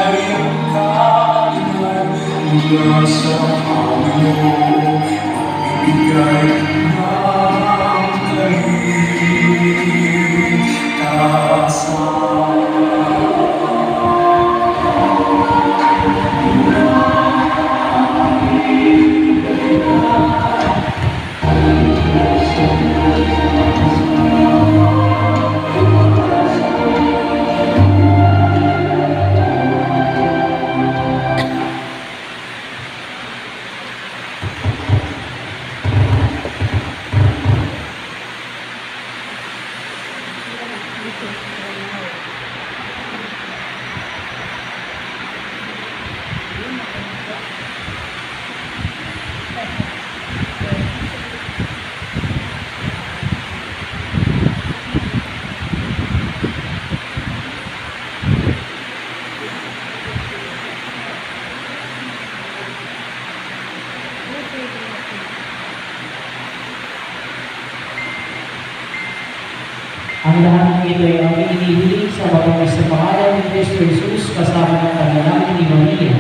ay ang kalingan mula sa Panginoon, ibigay ng kaligtasan. Ang lahat ng ito ay ang inihiling sa matamis na pangalan ni Kristo Jesus kasama ng panalangin ni Maria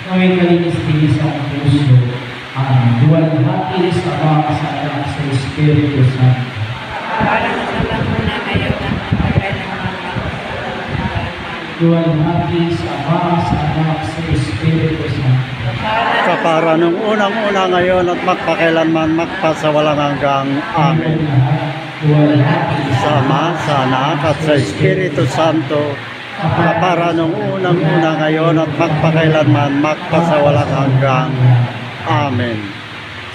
na may kalinis-linis ang puso. Amen. Duwalhati sa Ama, sa Anak, sa Espiritu Santo. Duwalhati sa Ama, sa Anak, sa Espiritu Santo. Kapara nung unang-una ngayon at magpakailanman magpasawalang hanggang. Amen. Sa Ama, sa Anak, at sa Espiritu Santo, kapara nung unang-una ngayon at magpakailanman magpasawalang hanggang. Amen.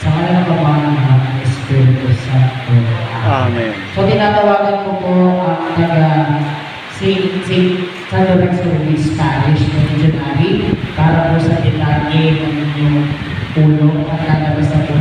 Sa ngalan ng Ama, ng Espiritu Santo. Amen. So tinatawagan ko po ang St. San Lorenzo Ruiz Parish Missionary para po sa detalye ng inyong puno at lalabas na po